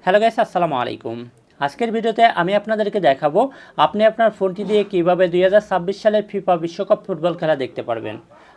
Hello guys, আসসালামু আলাইকুম। আজকের ভিডিওতে আমি আপনাদেরকে দেখাবো আপনি আপনার ফোনটি দিয়ে কিভাবে 2026 সালের ফিফা বিশ্বকাপ ফুটবল খেলা দেখতে পারবেন।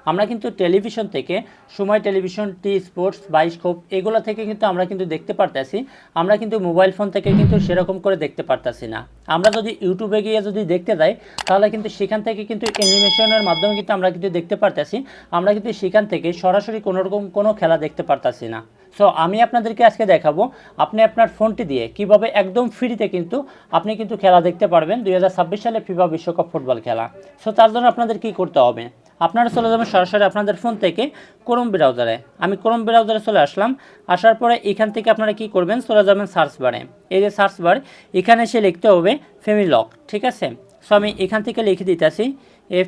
আমরা কিন্তু টেলিভিশন থেকে সময় টেলিভিশন, টি স্পোর্টস, বাইস্কোপ এগুলো থেকে কিন্তু আমরা কিন্তু দেখতে পারতেছি। আমরা কিন্তু মোবাইল ফোন থেকে কিন্তু সেরকম করে দেখতে পারতেছি না। আমরা যদি ইউটিউবে গিয়ে যদি দেখতে যাই তাহলে কিন্তু সেখান থেকে কিন্তু অ্যানিমেশনের মাধ্যমে কিন্তু আমরা কিন্তু দেখতে পারতেছি। আমরা কিন্তু সেখান থেকে সরাসরি কোনোরকম কোনো খেলা দেখতে পারতেছি না। সো আমি আপনাদেরকে আজকে দেখাবো আপনি আপনার ফোনটি দিয়ে কিভাবে একদম ফ্রিতে কিন্তু আপনি কিন্তু খেলা দেখতে পারবেন 2026 সালে ফিফা বিশ্বকাপ ফুটবল খেলা। সো তার জন্য আপনাদের কি করতে হবে, আপনারা চলে যাবেন সরাসরি আপনাদের ফোন থেকে ক্রোম ব্রাউজারে। আমি ক্রোম ব্রাউজারে চলে আসলাম। আসার পরে এখান থেকে আপনারা কি করবেন, চলে যাবেন সার্চ বারে। এই যে সার্চ বার, এখানে এসে লিখতে হবে ফ্যামিলক, ঠিক আছে। সো আমি এখান থেকে লিখে দিতেছি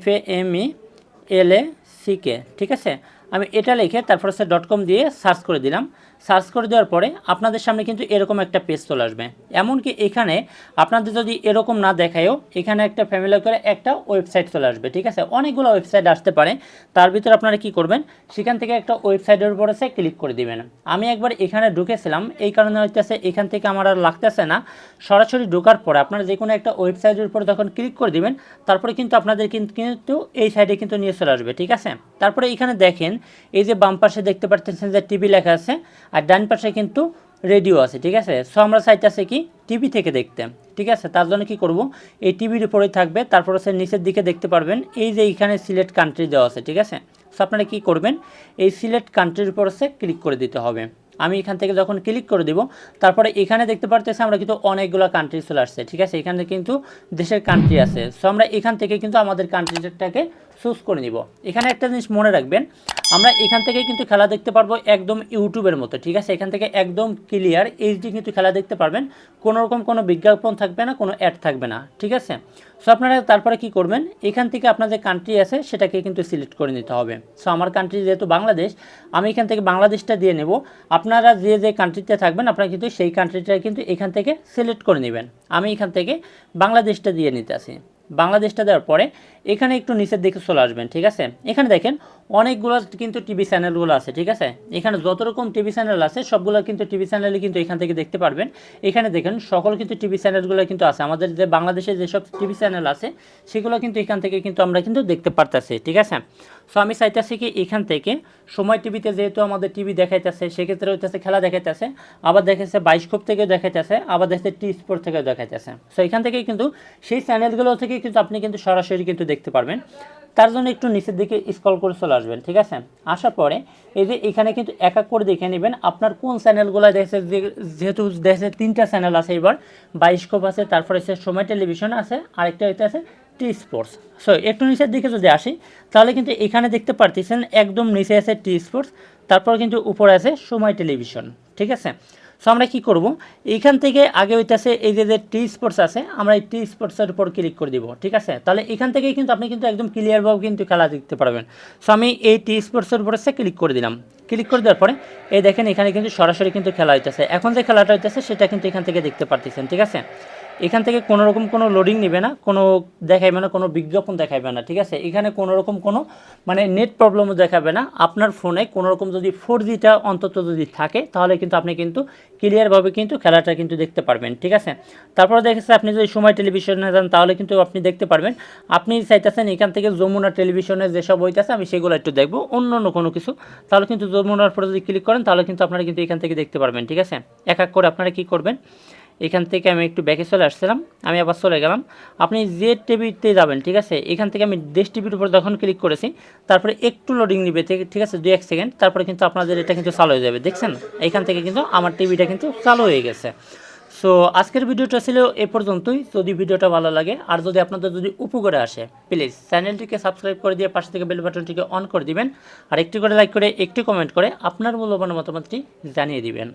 FAMILACK, ঠিক আছে। আমি এটা লিখে তারপর হচ্ছে .com দিয়ে সার্চ করে দিলাম। সার্চ করে দেওয়ার পরে আপনাদের সামনে কিন্তু এরকম একটা পেজ চলে আসবে। এমনকি এখানে আপনাদের যদি এরকম না দেখায়ও এখানে একটা ফ্যামিলি করে একটা ওয়েবসাইট চলে আসবে, ঠিক আছে। অনেকগুলো ওয়েবসাইট আসতে পারে, তার ভিতরে আপনারা কি করবেন, সেখান থেকে একটা ওয়েবসাইটের উপর এসে ক্লিক করে দিবেন। আমি একবার এখানে ঢুকেছিলাম, এই কারণে হইতেছে এখান থেকে আমার আর লাগতেছে না। সরাসরি ঢোকার পরে আপনারা যে কোনো একটা ওয়েবসাইটের উপর যখন ক্লিক করে দিবেন তারপরে কিন্তু আপনাদের কিন্তু এই সাইডে কিন্তু নিয়ে চলে আসবে, ঠিক আছে। তারপরে এখানে দেখেন এই যে বাম পাশে দেখতে পাচ্ছেন যে টিভি লেখা আছে, আর ডান পাশে কিন্তু রেডিও আছে, ঠিক আছে। সো আমরা চাইতেছি কি টিভি থেকে দেখতে, ঠিক আছে। তার জন্য কি করব, এই টিভির উপরেই থাকবে, তারপর হচ্ছে নিচের দিকে দেখতে পারবেন এই যে এখানে সিলেক্ট কান্ট্রি দেওয়া আছে, ঠিক আছে। সো আপনারা কি করবেন, এই সিলেক্ট কান্ট্রির উপর হচ্ছে ক্লিক করে দিতে হবে। আমি এখান থেকে যখন ক্লিক করে দিব তারপরে এখানে দেখতে পারতেছি আমরা কিন্তু অনেকগুলো কান্ট্রি চলে আসছে, ঠিক আছে। এখানে কিন্তু দেশের কান্ট্রি আছে। সো আমরা এখান থেকে কিন্তু আমাদের কান্ট্রিটাকে চুজ করে নিব। এখানে একটা জিনিস মনে রাখবেন, আমরা এখান থেকে কিন্তু খেলা দেখতে পারবো একদম ইউটিউবের মতো, ঠিক আছে। এখান থেকে একদম ক্লিয়ার এইচডি কিন্তু খেলা দেখতে পারবেন, কোনো রকম কোনো বিজ্ঞাপন থাকবে না, কোনো অ্যাড থাকবে না, ঠিক আছে। সো আপনারা তারপরে কি করবেন, এখান থেকে আপনার যে কান্ট্রি আছে সেটাকে কিন্তু সিলেক্ট করে নিতে হবে। সো আমার কান্ট্রি যেহেতু বাংলাদেশ, আমি এখান থেকে বাংলাদেশটা দিয়ে নেব। আপনারা যে যে কান্ট্রিতে থাকবেন আপনারা কিন্তু সেই কান্ট্রিটা কিন্তু এখান থেকে সিলেক্ট করে নেবেন। আমি এখান থেকে বাংলাদেশটা দিয়ে নিতে আসি। বাংলাদেশটা দেওয়ার পরে এখানে একটু নিচের দিকে চলে আসবেন, ঠিক আছে। এখানে দেখেন অনেকগুলো কিন্তু টিভি চ্যানেলগুলো আছে, ঠিক আছে। এখানে যত রকম টিভি চ্যানেল আছে সবগুলো কিন্তু টিভি চ্যানেলে কিন্তু এখান থেকে দেখতে পারবেন। এখানে দেখেন সকল কিন্তু টিভি চ্যানেলগুলো কিন্তু আছে, আমাদের যে বাংলাদেশে যেসব টিভি চ্যানেল আছে সেগুলো কিন্তু এখান থেকে কিন্তু আমরা কিন্তু দেখতে পারতেছি, ঠিক আছে। সো আমি চাইতেছি কি এখান থেকে সময় টিভিতে যেহেতু আমাদের টিভি দেখাইতেছে সেক্ষেত্রে হইতেছে খেলা দেখাইতেছে, আবার দেখাচ্ছে বাইস্কোপ থেকে দেখাইতেছে, আবার দেখছে টি স্পোর্ট থেকে দেখাইতেছে। সো এখান থেকে কিন্তু সেই চ্যানেলগুলো থেকে কিন্তু আপনি কিন্তু সরাসরি কিন্তু দেখতে পারবেন। তার জন্য একটু নিচের দিকে স্ক্রল করে চলে আসবেন, ঠিক আছে। আসার পরে এই যে এখানে কিন্তু এক এক করে দেখে নেবেন আপনার কোন চ্যানেলগুলো দেখছে। যেহেতু দেখছে তিনটা চ্যানেল আছে, এবার বাইস্কোপ আছে, তারপরে হচ্ছে সময় টেলিভিশন আছে, আরেকটা হইতে আছে টি স্পোর্টস। সো একটু নিচের দিকে যদি আসি তাহলে কিন্তু এখানে দেখতে পারতেছেন একদম নিচে আছে টি স্পোর্টস, তারপর কিন্তু উপরে আছে সময় টেলিভিশন, ঠিক আছে। সো আমরা কী করব, এইখান থেকে আগে হইতেছে এই যে টি স্পোর্টস আছে, আমরা এই টি স্পোর্টসের উপর ক্লিক করে দিব, ঠিক আছে। তাহলে এখান থেকেই কিন্তু আপনি কিন্তু একদম ক্লিয়ারভাবে কিন্তু খেলা দেখতে পারবেন। সো আমি এই টি স্পোর্টসের উপর ক্লিক করে দিলাম। ক্লিক করে দেওয়ার পরে এই দেখেন এখানে কিন্তু সরাসরি কিন্তু খেলা হইতেছে। এখন যে খেলাটা হইতেছে সেটা কিন্তু এখান থেকে দেখতে পারতেছেন, ঠিক আছে। এখান থেকে কোনো রকম কোনো লোডিং নেবে না, কোনো দেখাইবে না, কোনো বিজ্ঞাপন দেখাইবে না, ঠিক আছে। এখানে কোনো রকম কোনো মানে নেট প্রবলেমও দেখাবে না। আপনার ফোনে কোনো রকম যদি 4Gটা অন্তত যদি থাকে তাহলে কিন্তু আপনি কিন্তু ক্লিয়ারভাবে কিন্তু খেলাটা কিন্তু দেখতে পারবেন, ঠিক আছে। তারপরে দেখেছে আপনি যদি সময় টেলিভিশনে যান তাহলে কিন্তু আপনি দেখতে পারবেন। আপনি চাইতেছেন এখান থেকে যমুনা টেলিভিশনে যেসব হইতেছে আমি সেগুলো একটু দেখবো, অন্য কোনো কিছু, তাহলে কিন্তু যমুনার পরে যদি ক্লিক করেন তাহলে কিন্তু আপনারা কিন্তু এখান থেকে দেখতে পারবেন, ঠিক আছে। এক এক করে আপনারা কী করবেন, এখান থেকে আমি একটু ব্যাকে চলে আসছিলাম, আমি আবার চলে গেলাম। আপনি যে টিভিতে যাবেন, ঠিক আছে, এখান থেকে আমি দেশ টিভির উপর যখন ক্লিক করেছি তারপরে একটু লোডিং নিবে, ঠিক আছে, 2-1 সেকেন্ড, তারপরে কিন্তু আপনাদের এটা কিন্তু চালু হয়ে যাবে। দেখছেন এখান থেকে কিন্তু আমার টিভিটা কিন্তু চালু হয়ে গেছে। সো আজকের ভিডিওটা ছিল এ পর্যন্তই। যদি ভিডিওটা ভালো লাগে আর যদি আপনাদের যদি উপকারে আসে প্লিজ চ্যানেলটিকে সাবস্ক্রাইব করে দিয়ে পাশে থেকে বেল বাটনটিকে অন করে দিবেন, আর একটি করে লাইক করে একটি কমেন্ট করে আপনার মূল্যবান মতামতটি জানিয়ে দিবেন।